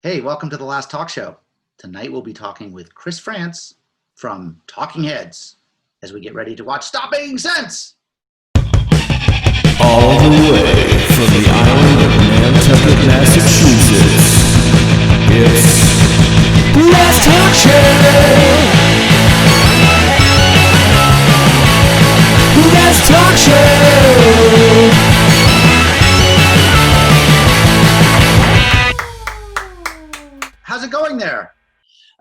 Hey, welcome to the last talk show. Tonight we'll be talking with Chris Frantz from Talking Heads as we get ready to watch Stop Making Sense. All the way from the island of Nantucket, Massachusetts, it's the last talk show. The last talk show. How's it going there?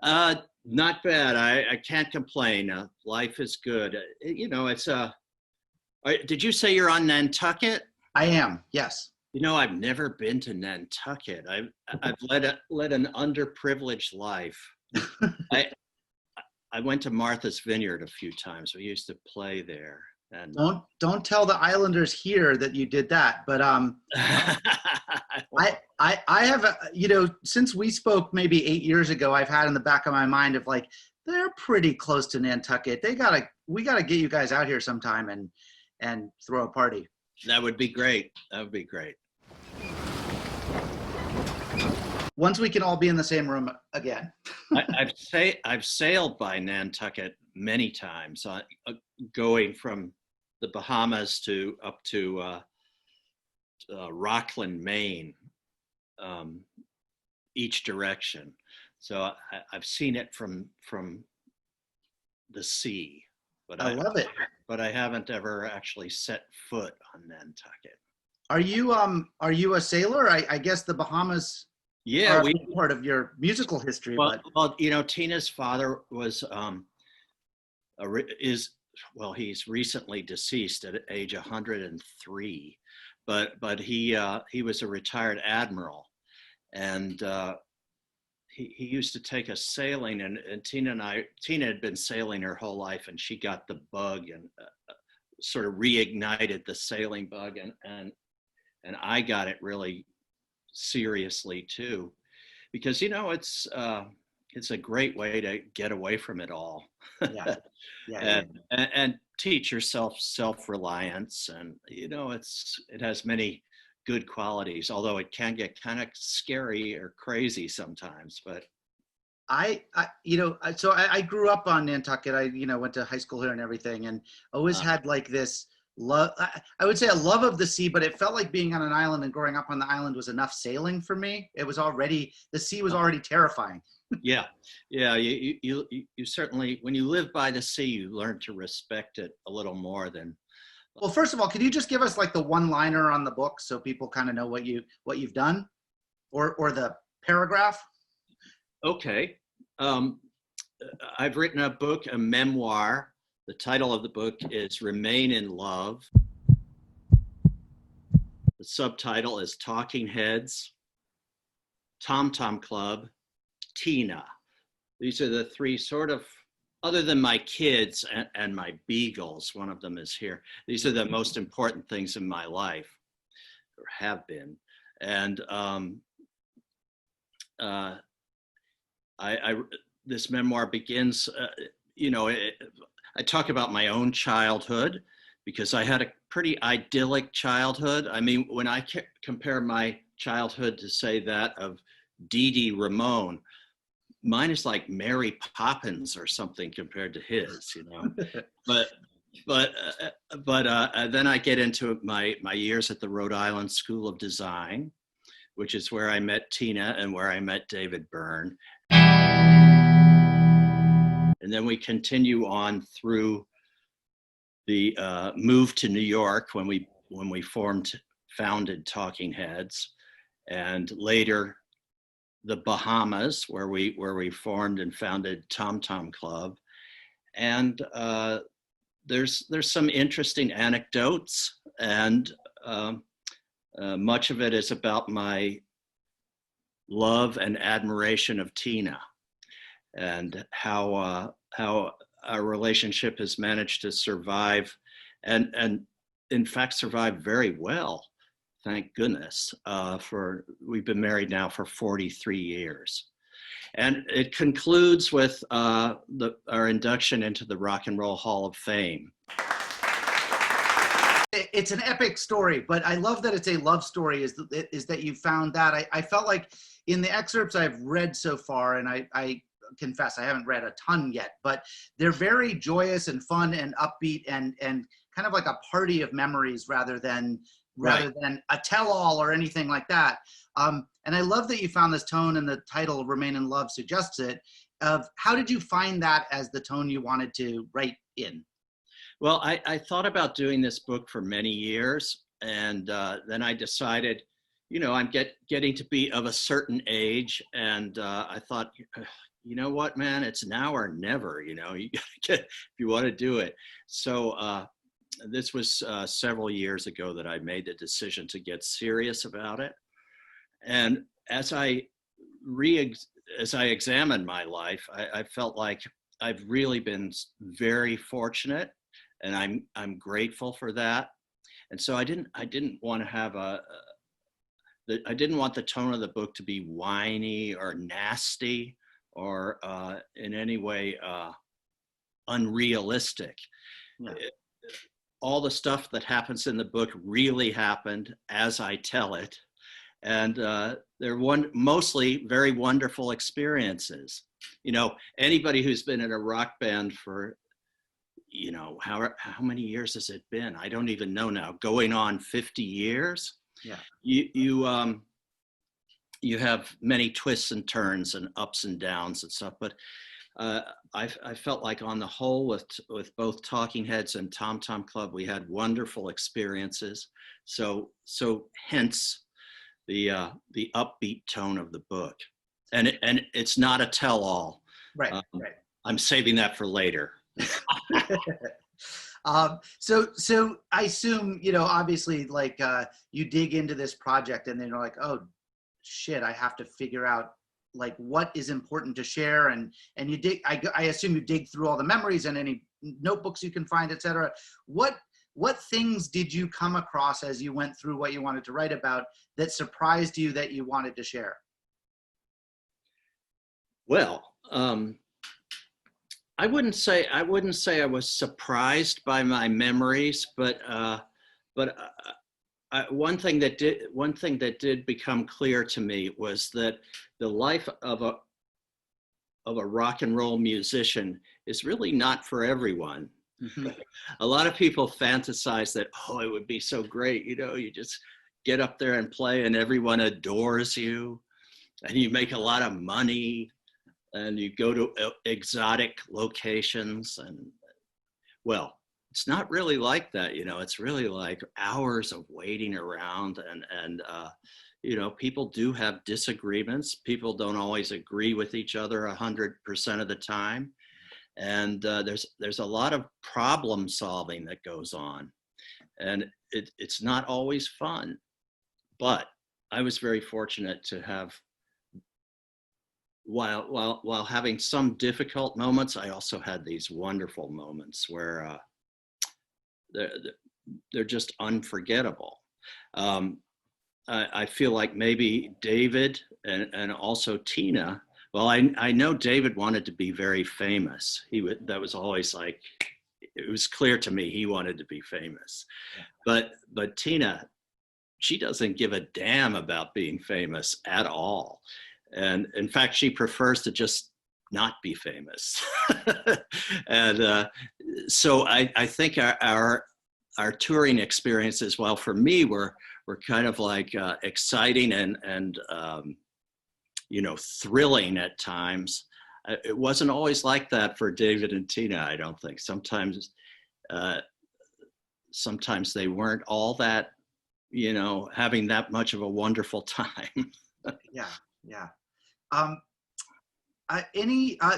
Not bad. I can't complain. Life is good. Did you say you're on Nantucket? I am, yes. I've never been to Nantucket. I've led an underprivileged life. I went to Martha's Vineyard a few times. We used to play there. And Don't tell the Islanders here that you did that, but I have since we spoke maybe 8 years ago, I've had in the back of my mind of like they're pretty close to Nantucket. We gotta get you guys out here sometime and throw a party. That would be great. Once we can all be in the same room again. I've sailed by Nantucket many times, going from the Bahamas up to Rockland, Maine, each direction. So I've seen it from the sea, but I love it. But I haven't ever actually set foot on Nantucket. Are you a sailor? I guess the Bahamas. Yeah, are part of your musical history. Well, Tina's father was he's recently deceased at age 103, but he was a retired admiral, and he used to take us sailing, and Tina had been sailing her whole life, and she got the bug and sort of reignited the sailing bug, and I got it really seriously too, because it's a great way to get away from it all. And teach yourself self-reliance, and it has many good qualities, although it can get kind of scary or crazy sometimes. But I grew up on Nantucket. I went to high school here and everything, and always had like this love. I would say a love of the sea, but it felt like being on an island and growing up on the island was enough sailing for me. The sea was already terrifying. Yeah. You certainly, when you live by the sea, you learn to respect it a little more than. Well, first of all, could you just give us like the one-liner on the book so people kind of know what you've done, or the paragraph? Okay. I've written a book, a memoir. The title of the book is Remain in Love. The subtitle is Talking Heads, Tom Tom Club, Tina. These are the three sort of, other than my kids and my beagles, one of them is here. These are the most important things in my life, or have been. And this memoir begins, I talk about my own childhood because I had a pretty idyllic childhood. I mean, when I compare my childhood to, say, that of Dee Dee Ramone, mine is like Mary Poppins or something compared to his, But then I get into my years at the Rhode Island School of Design, which is where I met Tina and where I met David Byrne. And then we continue on through the move to New York when we founded Talking Heads, and later the Bahamas where we formed and founded Tom Tom Club. And there's some interesting anecdotes, and much of it is about my love and admiration of Tina, and how our relationship has managed to survive, and in fact survive very well, thank goodness. We've been married now for 43 years. And it concludes with our induction into the Rock and Roll Hall of Fame. It's an epic story, but I love that it's a love story, is that you found that. I felt like in the excerpts I've read so far, and I confess I haven't read a ton yet, but they're very joyous and fun and upbeat and kind of like a party of memories rather than a tell-all or anything like that. And I love that you found this tone, and the title "Remain in Love" suggests it. Of how did you find that as the tone you wanted to write in? Well, I thought about doing this book for many years, and then I decided, you know, I'm getting to be of a certain age, and I thought, you know what, man, it's now or never. You know, you gotta get, if you want to do it. So this was several years ago that I made the decision to get serious about it, and as I examined my life, I felt like I've really been very fortunate, and I'm grateful for that. And so I didn't want to have I didn't want the tone of the book to be whiny or nasty or in any way unrealistic. Yeah. All the stuff that happens in the book really happened as I tell it. And they're mostly very wonderful experiences. You know, anybody who's been in a rock band for, you know, how many years has it been? I don't even know now. Going on 50 years. Yeah. You have many twists and turns and ups and downs and stuff. But I felt like on the whole, with both Talking Heads and Tom Tom Club, we had wonderful experiences. So hence the upbeat tone of the book, and it's not a tell-all. Right. I'm saving that for later. So I assume, you know, obviously, like you dig into this project, and then you're like, oh shit, I have to figure out like what is important to share, and you dig. I assume you dig through all the memories and any notebooks you can find, etc. What things did you come across as you went through what you wanted to write about that surprised you that you wanted to share? Well, I wouldn't say I was surprised by my memories, but one thing that did become clear to me was that the life of a rock and roll musician is really not for everyone. Mm-hmm. A lot of people fantasize that, oh, it would be so great, you know, you just get up there and play and everyone adores you and you make a lot of money and you go to exotic locations. And well, it's not really like that, you know. It's really like hours of waiting around, and you know, people do have disagreements. People don't always agree with each other 100% of the time. And there's a lot of problem solving that goes on, and it's not always fun. But I was very fortunate to have, while having some difficult moments, I also had these wonderful moments where they're just unforgettable. I feel like maybe David and also Tina. Well, I know David wanted to be very famous. That was always like, it was clear to me he wanted to be famous. But Tina, she doesn't give a damn about being famous at all. And in fact, she prefers to just not be famous. And so I think our touring experiences, well, for me, were kind of like exciting and you know, thrilling at times. It wasn't always like that for David and Tina, I don't think. Sometimes they weren't all that, you know, having that much of a wonderful time. Yeah.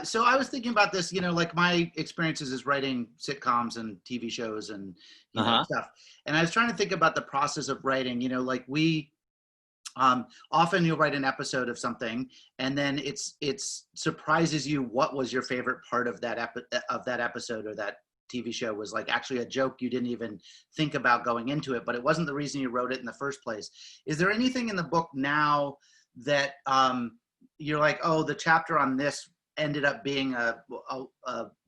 So I was thinking about this, you know, like my experiences is writing sitcoms and TV shows and you know, stuff. And I was trying to think about the process of writing, you know, like we, often you'll write an episode of something and then it surprises you what was your favorite part of that episode or that TV show was like actually a joke you didn't even think about going into it, but it wasn't the reason you wrote it in the first place. Is there anything in the book now that you're like, oh, the chapter on this ended up being a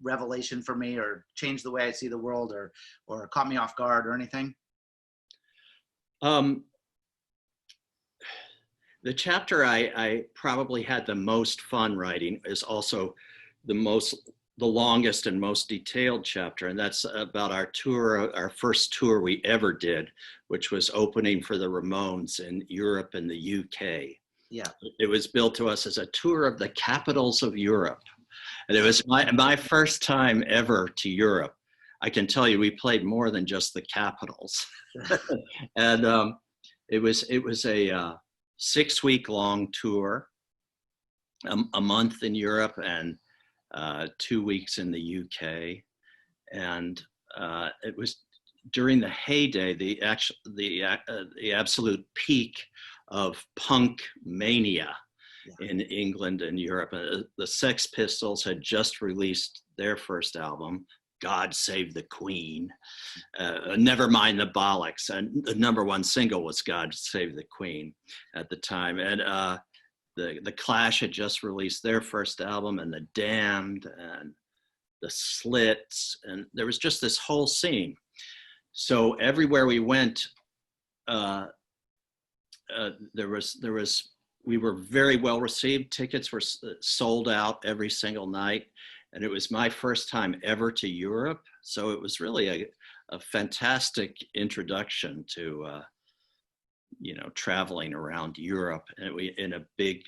revelation for me, or changed the way I see the world, or caught me off guard or anything? The chapter I probably had the most fun writing is also the longest and most detailed chapter, and that's about our tour, our first tour we ever did, which was opening for the Ramones in Europe and the UK. Yeah. It was billed to us as a tour of the capitals of Europe. And it was my first time ever to Europe. I can tell you, we played more than just the capitals. And it was a 6-week long tour, a month in Europe and 2 weeks in the UK. And it was during the heyday, the absolute peak of punk mania in England and Europe. The Sex Pistols had just released their first album, God Save the Queen. Never mind the Bollocks. And the #1 single was God Save the Queen at the time. And the Clash had just released their first album, and the Damned and the Slits. And there was just this whole scene. So everywhere we went, we were very well received. Tickets were sold out every single night. And it was my first time ever to Europe. So it was really a fantastic introduction to, traveling around Europe. And we in a big,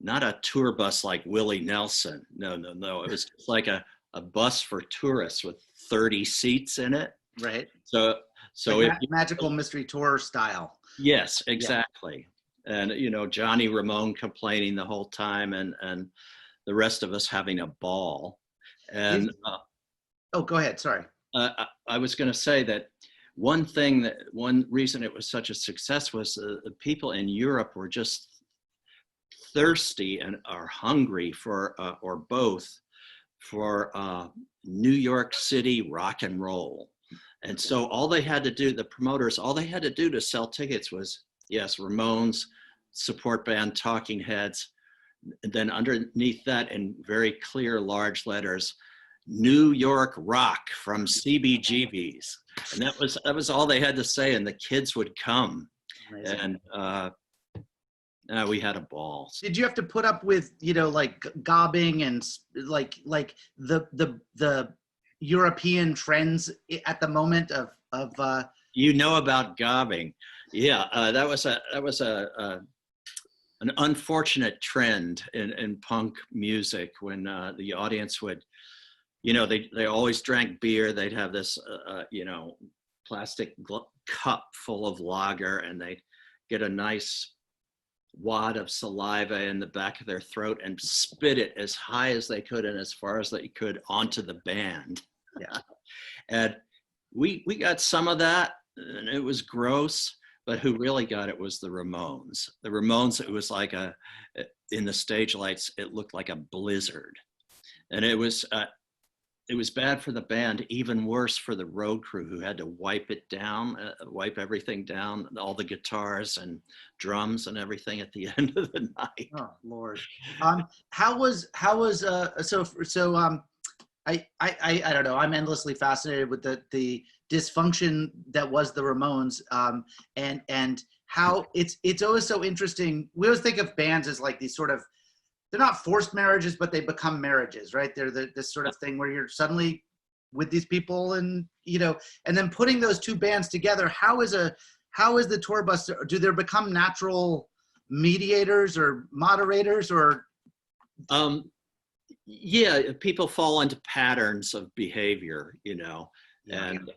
not a tour bus like Willie Nelson. No. It was just like a bus for tourists with 30 seats in it. Right. So like magical mystery tour style. Yes, exactly. Yeah. And, Johnny Ramone complaining the whole time and the rest of us having a ball. And go ahead. Sorry. I was going to say that one reason it was such a success was the people in Europe were just thirsty and are hungry for, or both, for New York City rock and roll. And so all they had to do, the promoters, all they had to do to sell tickets was, yes, Ramones, support band Talking Heads. And then underneath that, in very clear, large letters, New York rock from CBGBs. And that was all they had to say, and the kids would come. Amazing. And we had a ball. Did you have to put up with, like gobbing and like the European trends at the moment of about gobbing? Yeah, that was an unfortunate trend in punk music when the audience would, they always drank beer. They'd have this, plastic cup full of lager, and they'd get a nice wad of saliva in the back of their throat and spit it as high as they could and as far as they could onto the band. Yeah. And we got some of that, and it was gross. But who really got it was the Ramones. The Ramones, it was like in the stage lights, it looked like a blizzard. And it was bad for the band, even worse for the road crew who had to wipe everything down, all the guitars and drums and everything at the end of the night. Oh, Lord. I don't know. I'm endlessly fascinated with the dysfunction that was the Ramones, and how it's always so interesting. We always think of bands as like these sort of, they're not forced marriages, but they become marriages, right? They're this sort of thing where you're suddenly with these people, and and then putting those two bands together. How is the tour bus? Do there become natural mediators or moderators or? Yeah, people fall into patterns of behavior, and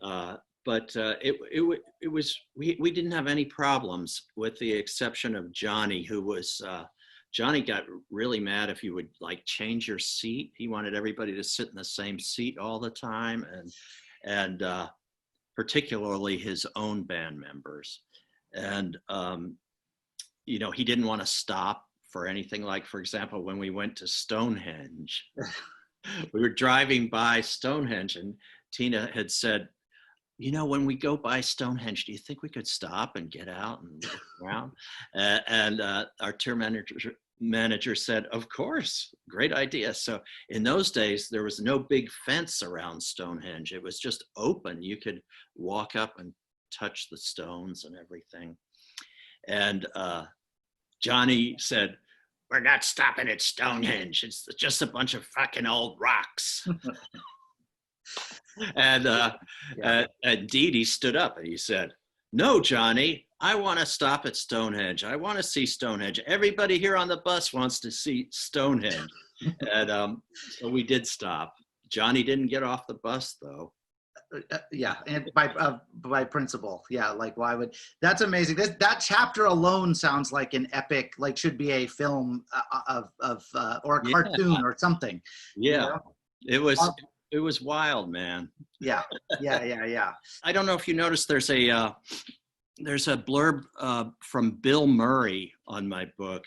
but it was we didn't have any problems, with the exception of Johnny, who was Johnny got really mad if you would like change your seat. He wanted everybody to sit in the same seat all the time, and particularly his own band members, and he didn't want to stop for anything. Like, for example, when we went to Stonehenge, we were driving by Stonehenge, and Tina had said, when we go by Stonehenge, do you think we could stop and get out and look around? And our tour manager said, of course, great idea. So in those days, there was no big fence around Stonehenge. It was just open. You could walk up and touch the stones and everything. And Johnny said, "We're not stopping at Stonehenge. It's just a bunch of fucking old rocks." And Dee Dee stood up and he said, "No, Johnny, I want to stop at Stonehenge. I want to see Stonehenge. Everybody here on the bus wants to see Stonehenge." And so we did stop. Johnny didn't get off the bus though. Yeah, and by principle, yeah. Like, why would? That's amazing. That chapter alone sounds like an epic, like should be a film or a cartoon or something. Yeah, you know? it was wild, man. Yeah. I don't know if you noticed, there's a blurb from Bill Murray on my book.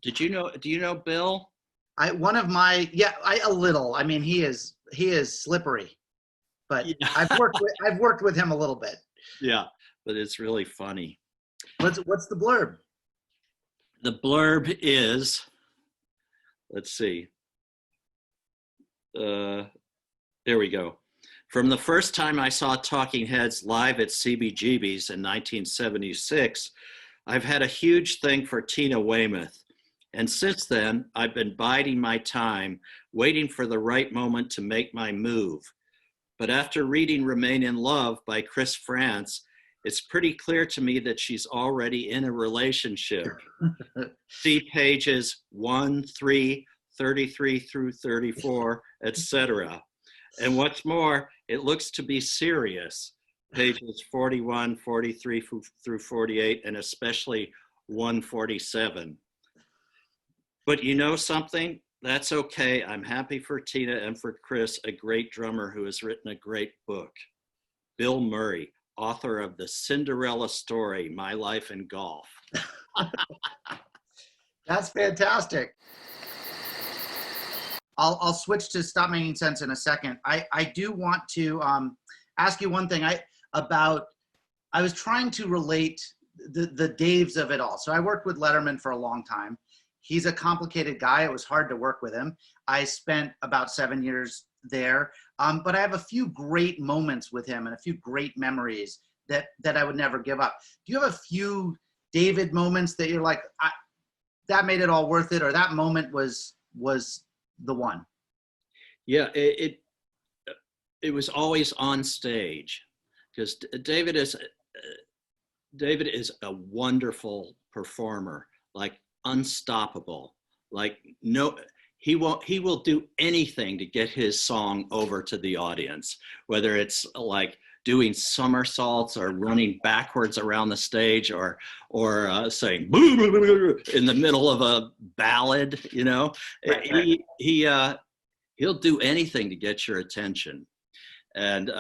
Do you know Bill? A little. I mean, he is slippery, but yeah. I've worked with him a little bit. Yeah, but it's really funny. What's the blurb? The blurb is, let's see. There we go. From the first time I saw Talking Heads live at CBGB's in 1976, I've had a huge thing for Tina Weymouth. And since then, I've been biding my time, waiting for the right moment to make my move. But after reading Remain in Love by Chris Frantz, it's pretty clear to me that she's already in a relationship. See pages 1, 3, 33 through 34, etc. And what's more, it looks to be serious. Pages 41, 43 through 48, and especially 147. But you know something? That's okay. I'm happy for Tina and for Chris, a great drummer who has written a great book. Bill Murray, author of The Cinderella Story, My Life in Golf. That's fantastic. I'll switch to Stop Making Sense in a second. I do want to ask you one thing. I was trying to relate the Daves of it all. So I worked with Letterman for a long time. He's a complicated guy. It was hard to work with him. I spent about 7 years there, but I have a few great moments with him and a few great memories that I would never give up. Do you have a few David moments that you're like, that made it all worth it, or that moment was the one? Yeah, it was always on stage, because David is a wonderful performer, like unstoppable. Like, no, he will do anything to get his song over to the audience, whether it's like doing somersaults or running backwards around the stage or saying boo, boo, boo, boo, in the middle of a ballad, you know. Right. He'll do anything to get your attention, and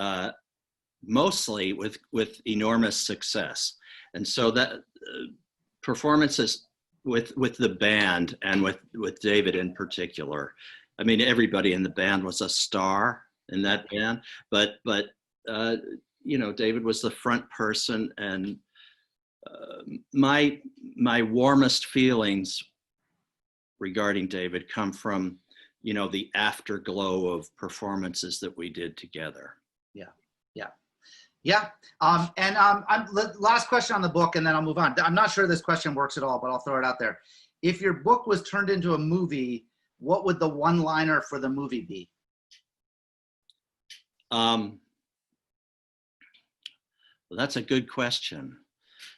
mostly with enormous success. And so that performances with the band and with David in particular, I mean, everybody in the band was a star in that band, but you know, David was the front person, and my warmest feelings regarding David come from, you know, the afterglow of performances that we did together. Yeah. Last question on the book, and then I'll move on. I'm not sure this question works at all, but I'll throw it out there. If your book was turned into a movie, what would the one-liner for the movie be? Well, that's a good question.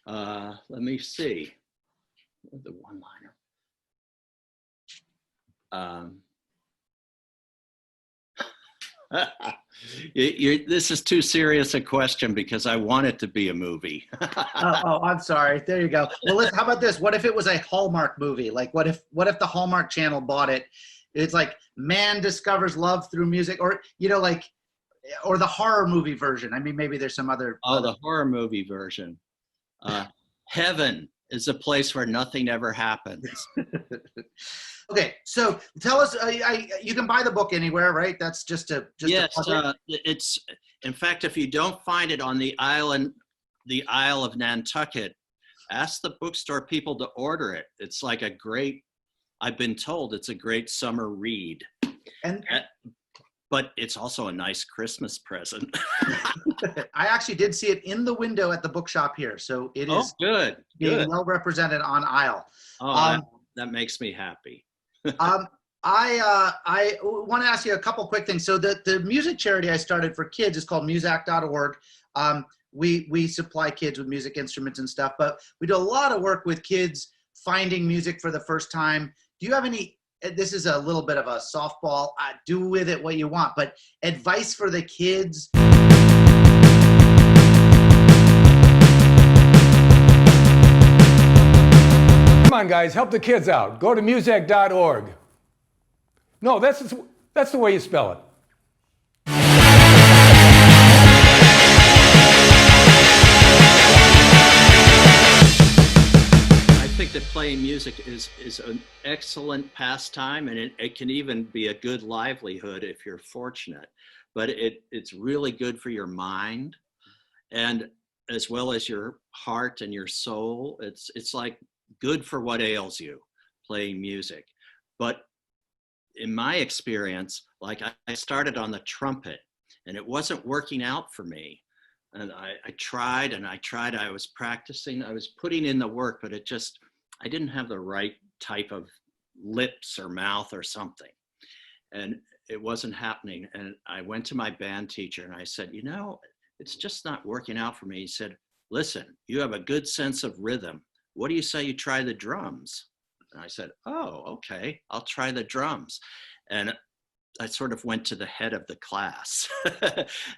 Let me see. The one-liner. This is too serious a question because I want it to be a movie. I'm sorry. There you go. Well, how about this? What if it was a Hallmark movie? Like, what if the Hallmark Channel bought it? It's like, man discovers love through music, or, you know, like, or the horror movie version. I mean, maybe there's some other. The horror movie version. Heaven is a place where nothing ever happens. Okay, so tell us. You can buy the book anywhere, right? That's just yes. It's, in fact, if you don't find it on the Isle of Nantucket, ask the bookstore people to order it. It's like I've been told it's a great summer read. but it's also a nice Christmas present. I actually did see it in the window at the bookshop here, so it Oh, is good, being good. well represented on aisle. Oh, that makes me happy. I want to ask you a couple quick things. So the music charity I started for kids is called Muzak.org. We supply kids with music instruments and stuff, but we do a lot of work with kids finding music for the first time. Do you have any, this is a little bit of a softball, do with it what you want, but advice for the kids? Come on, guys, help the kids out. Go to muzak.org. No, that's the way you spell it. I think that playing music is an excellent pastime, and it can even be a good livelihood if you're fortunate. But it's really good for your mind, and as well as your heart and your soul. It's like good for what ails you, playing music. But in my experience, like I started on the trumpet, and it wasn't working out for me. And I tried and I tried, I was practicing, I was putting in the work, but I didn't have the right type of lips or mouth or something. And it wasn't happening. And I went to my band teacher and I said, it's just not working out for me. He said, listen, you have a good sense of rhythm. What do you say you try the drums? And I said, oh, okay, I'll try the drums. And I sort of went to the head of the class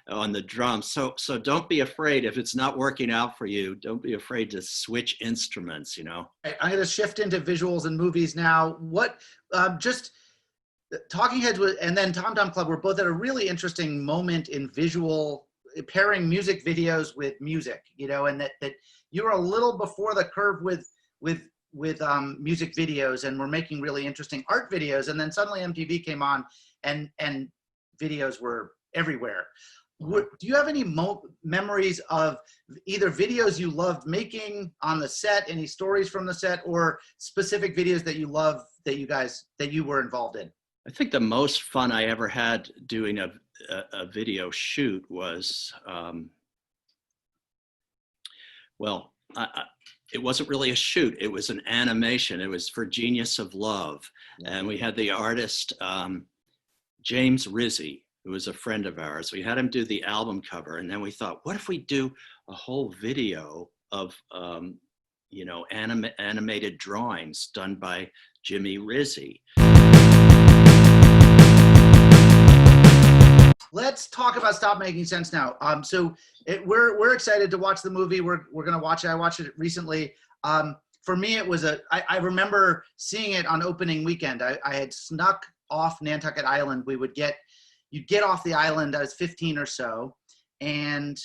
on the drums. So don't be afraid if it's not working out for you. Don't be afraid to switch instruments, I'm going to shift into visuals and movies now. What, just Talking Heads and then Tom Tom Club were both at a really interesting moment in visual, pairing music videos with music, and that you were a little before the curve with music videos, and we're making really interesting art videos. And then suddenly MTV came on and videos were everywhere. Do you have any memories of either videos you loved making on the set, any stories from the set, or specific videos that you love that you were involved in? I think the most fun I ever had doing a video shoot was, it wasn't really a shoot. It was an animation. It was for Genius of Love. And we had the artist, James Rizzi, who was a friend of ours. We had him do the album cover. And then we thought, what if we do a whole video of, animated drawings done by Jimmy Rizzi? Let's talk about Stop Making Sense now. We're excited to watch the movie. We're gonna watch it. I watched it recently. For me, it was I remember seeing it on opening weekend. I had snuck off Nantucket Island. You'd get off the island. I was 15 or so, and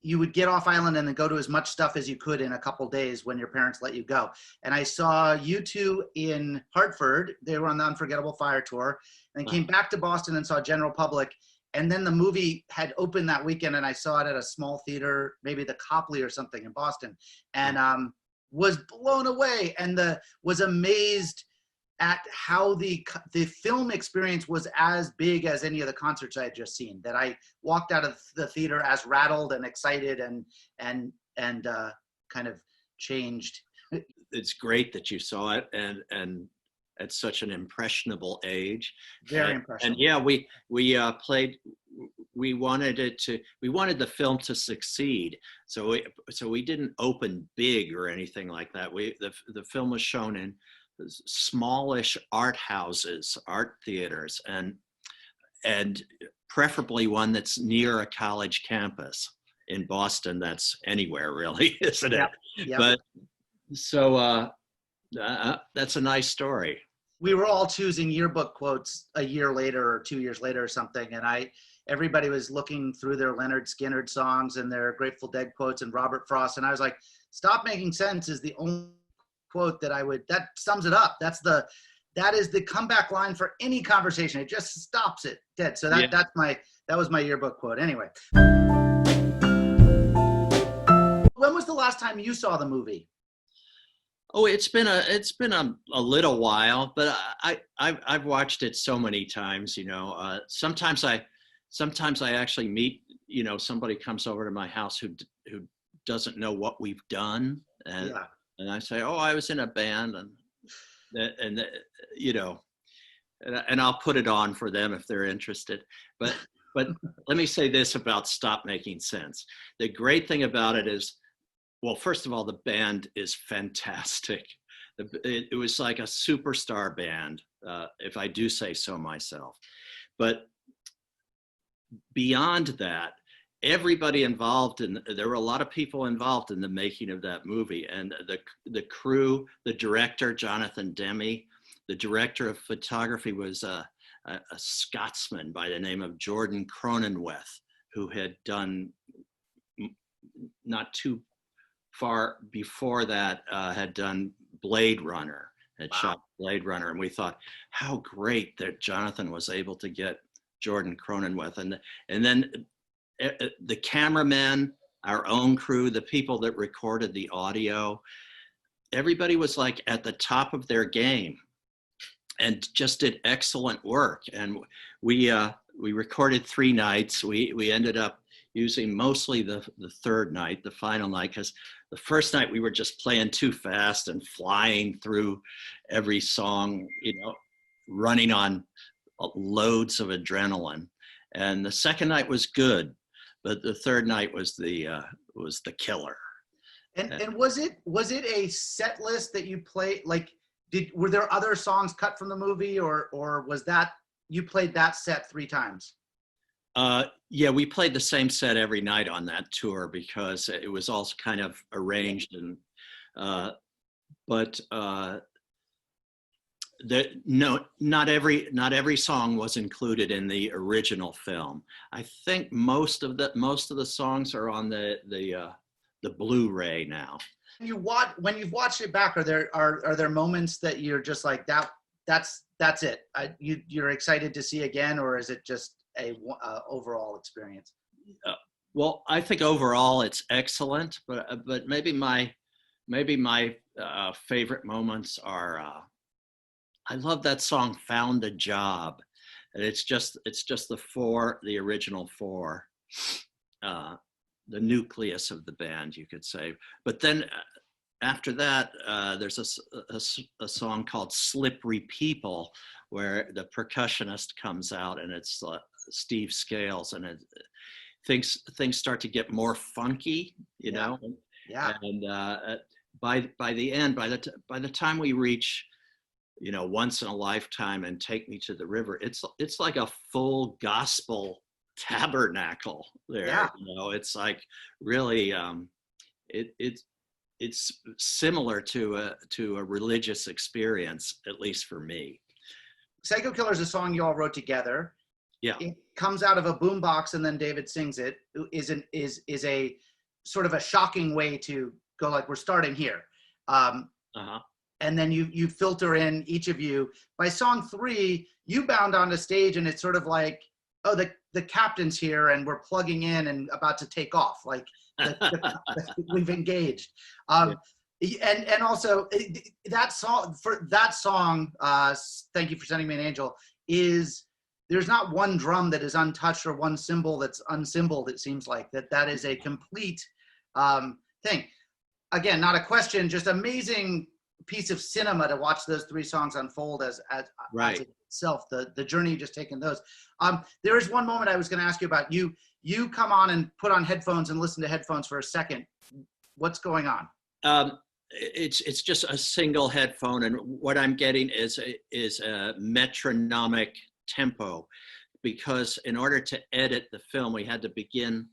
you would get off island and then go to as much stuff as you could in a couple days when your parents let you go. And I saw you two in Hartford. They were on the Unforgettable Fire Tour, and came back to Boston and saw General Public. And then the movie had opened that weekend, and I saw it at a small theater, maybe the Copley or something in Boston, and was blown away and was amazed at how the film experience was as big as any of the concerts I had just seen. That I walked out of the theater as rattled and excited and kind of changed. It's great that you saw it and at such an impressionable age. Very impressionable. And yeah, we wanted the film to succeed. So we didn't open big or anything like that. The film was shown in smallish art houses, art theaters, and preferably one that's near a college campus. In Boston, that's anywhere really, isn't it? Yep. But so that's a nice story. We were all choosing yearbook quotes a year later or 2 years later or something, and everybody was looking through their Leonard Skinner songs and their Grateful Dead quotes and Robert Frost, and I was like, "Stop Making Sense" is the only quote that sums it up. That is the comeback line for any conversation. It just stops it dead. So that was my yearbook quote. Anyway, when was the last time you saw the movie? Oh, it's been a little while, but I've watched it so many times. Sometimes I actually meet, somebody comes over to my house who doesn't know what we've done, and Yeah. and I say, oh, I was in a band, and you know, and I'll put it on for them if they're interested. But let me say this about Stop Making Sense. The great thing about it is, well, first of all, the band is fantastic. It was like a superstar band, if I do say so myself. But beyond that, everybody involved there were a lot of people involved in the making of that movie, and the crew, the director Jonathan Demme, the director of photography was a Scotsman by the name of Jordan Cronenweth, who had done, not too far before that, had done Blade Runner, had Wow. shot Blade Runner, and we thought how great that Jonathan was able to get Jordan Cronenweth, and then the cameramen, our own crew, the people that recorded the audio, everybody was like at the top of their game and just did excellent work. And we recorded 3 nights. We ended up using mostly the third night, the final night, because the first night we were just playing too fast and flying through every song, running on loads of adrenaline. And the second night was good, but the third night was the killer. And was it a set list that you played? Like, were there other songs cut from the movie, or was that you played that set 3 times? Yeah, we played the same set every night on that tour because it was all kind of arranged, and but not every song was included in the original film. I think most of the songs are on the Blu-ray now. When you've watched it back, are there moments that you're just like that's it? You're excited to see again, or is it just a overall experience? Well, I think overall it's excellent, but maybe my favorite moments are, I love that song "Found a Job," and it's just the original 4, the nucleus of the band, you could say. But then after that, there's a song called "Slippery People," where the percussionist comes out, and it's Steve Scales, and things start to get more funky, you know. Yeah. And by the end, by the time we reach, Once in a Lifetime and Take Me to the River, it's like a full gospel tabernacle there. Yeah. It's like really, it's similar to a religious experience, at least for me. Psycho Killer is a song you all wrote together. Yeah. It comes out of a boombox and then David sings it. Is a sort of a shocking way to go, like, we're starting here. And then you filter in, each of you. By song 3, you bound onto stage, and it's sort of like, oh, the captain's here and we're plugging in and about to take off. Like we've engaged. And also that song, Thank You for Sending Me an Angel, there's not one drum that is untouched or one cymbal that's unsymboled. It seems like that is a complete thing. Again, not a question, just amazing piece of cinema to watch those 3 songs unfold as right. As itself, the journey you've just taken those. There is one moment I was going to ask you about. You come on and put on headphones and listen to headphones for a second. What's going on? It's just a single headphone, and what I'm getting is a metronomic tempo, because in order to edit the film, we had to begin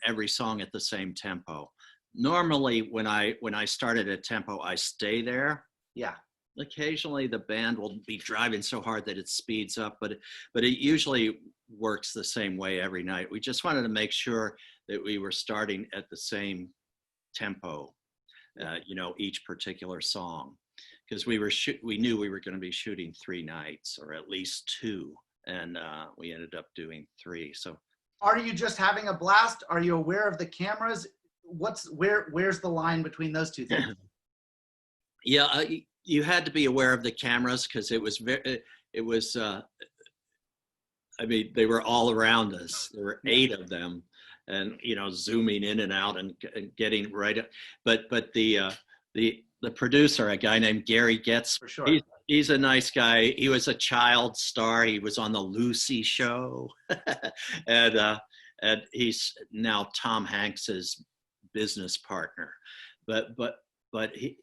every song at the same tempo. Normally, when I start at a tempo, I stay there. Yeah. Occasionally, the band will be driving so hard that it speeds up, but it usually works the same way every night. We just wanted to make sure that we were starting at the same tempo, each particular song, because we knew we were going to be shooting 3 nights, or at least 2, and we ended up doing 3. So, are you just having a blast? Are you aware of the cameras? where's the line between those two things? Yeah, you had to be aware of the cameras because it was I mean, they were all around us. There were 8 of them, and zooming in and out and getting right up. But the producer, a guy named Gary Getz, For sure. He's a nice guy. He was a child star. He was on the Lucy show, and he's now Tom Hanks's business partner. But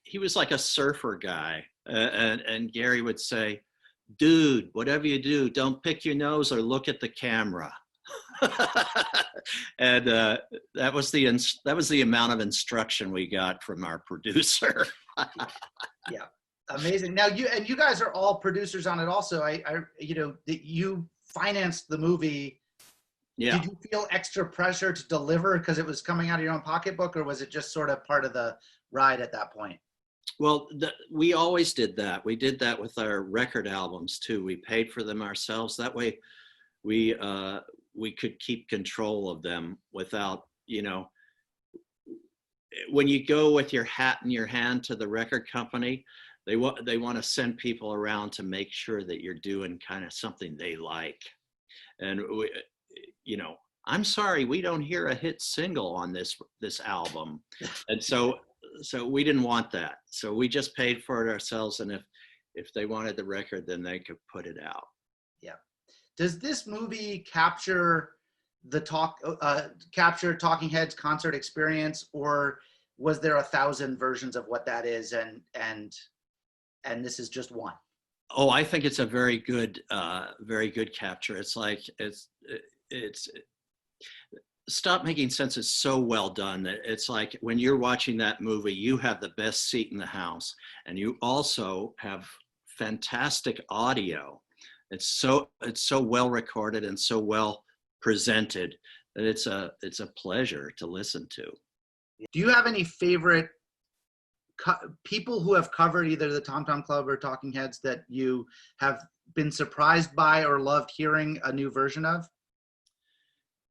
he was like a surfer guy, and Gary would say, "Dude, whatever you do, don't pick your nose or look at the camera." And that was the amount of instruction we got from our producer. Yeah, amazing. Now you guys are all producers on it. Also, you financed the movie. Yeah. Did you feel extra pressure to deliver because it was coming out of your own pocketbook, or was it just sort of part of the ride at that point? Well, we always did that. We did that with our record albums too. We paid for them ourselves. That way, we could keep control of them without, when you go with your hat in your hand to the record company, they want to send people around to make sure that you're doing kind of something they like. And I'm sorry, we don't hear a hit single on this album, and so we didn't want that. So we just paid for it ourselves, and if they wanted the record, then they could put it out. Yeah. Does this movie capture the Talking Heads concert experience, or was there 1,000 versions of what that is, and this is just one? Oh, I think it's a very good capture. It's like it's Stop Making Sense is so well done that it's like when you're watching that movie, you have the best seat in the house, and you also have fantastic audio. It's so well recorded and so well presented that it's a pleasure to listen to. Do you have any favorite people who have covered either the Tom Tom Club or Talking Heads that you have been surprised by or loved hearing a new version of?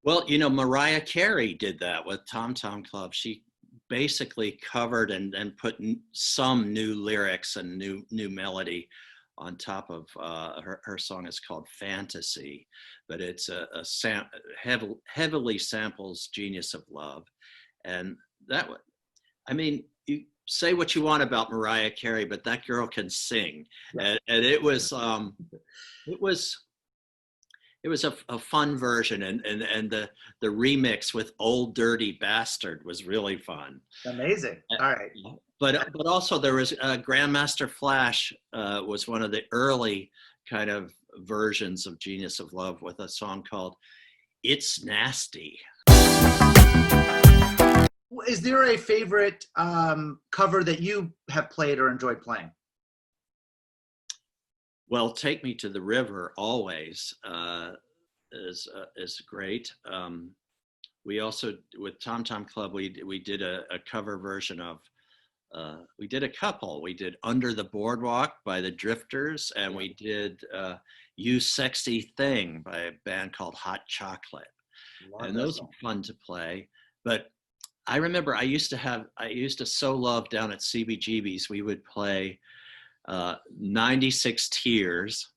Well, Mariah Carey did that with Tom Tom Club. She basically covered and put some new lyrics and new melody on top of her song. Is called Fantasy, but it's heavily samples Genius of Love. And you say what you want about Mariah Carey, but that girl can sing. And it was a fun version, and the remix with Old Dirty Bastard was really fun. Amazing. All right. But also there was Grandmaster Flash was one of the early kind of versions of Genius of Love with a song called It's Nasty. Is there a favorite cover that you have played or enjoyed playing? Well, Take Me to the River always is great. We also, with Tom Tom Club, we did a cover version of, we did a couple. We did Under the Boardwalk by the Drifters, and we did You Sexy Thing by a band called Hot Chocolate. And those are fun to play. But I remember I used to so love down at CBGB's, we would play 96 Tears,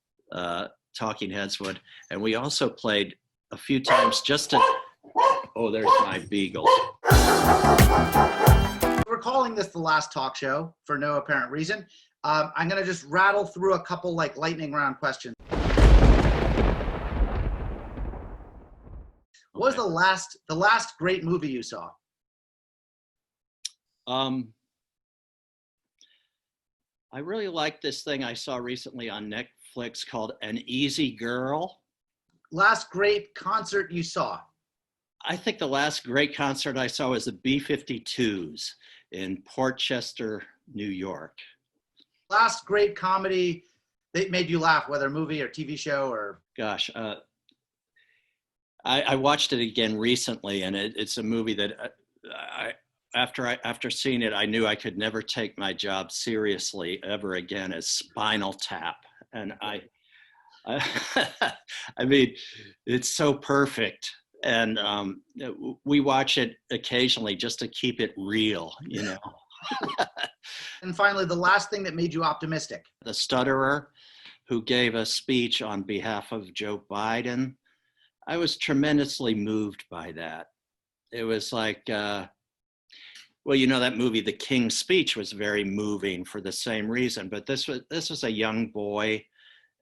Talking Heads would, and we also played a few times just to, oh, there's my beagle. We're calling this the last talk show for no apparent reason. I'm gonna just rattle through a couple like lightning round questions. What was the last great movie you saw? I really like this thing I saw recently on Netflix called An Easy Girl. Last great concert you saw? I think the last great concert I saw was the B-52s in Port Chester, New York. Last great comedy that made you laugh, whether movie or TV show or? Gosh, I watched it again recently, and it's a movie that after seeing it, I knew I could never take my job seriously ever again. As Spinal Tap, and I mean, it's so perfect. and we watch it occasionally just to keep it real, you know. And finally, the last thing that made you optimistic. The stutterer who gave a speech on behalf of Joe Biden, I was tremendously moved by that. It was like, well, you know, that movie, The King's Speech, was very moving for the same reason. But this was a young boy,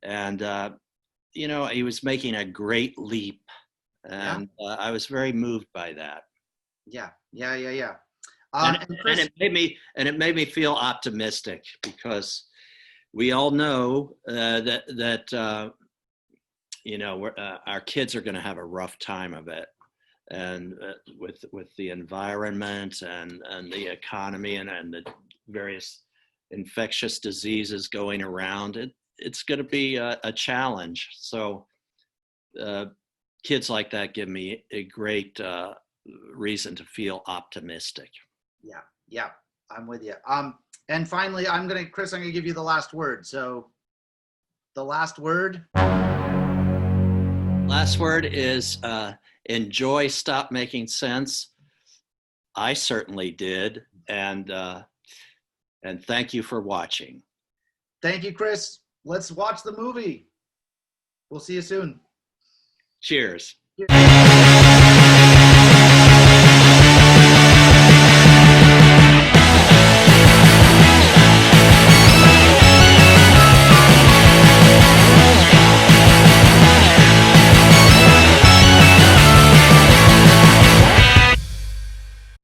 and you know, he was making a great leap, and I was very moved by that. Yeah. And Chris, it made me feel optimistic, because we all know that you know, our kids are going to have a rough time of it, and with the environment and the economy and the various infectious diseases going around, it's going to be a challenge. So kids like that give me a great reason to feel optimistic. Yeah, I'm with you. And finally, Chris, I'm gonna give you the last word. So the last word. Last word is enjoy Stop Making Sense. I certainly did, and thank you for watching. Thank you, Chris. Let's watch the movie. We'll see you soon. Cheers. Cheers.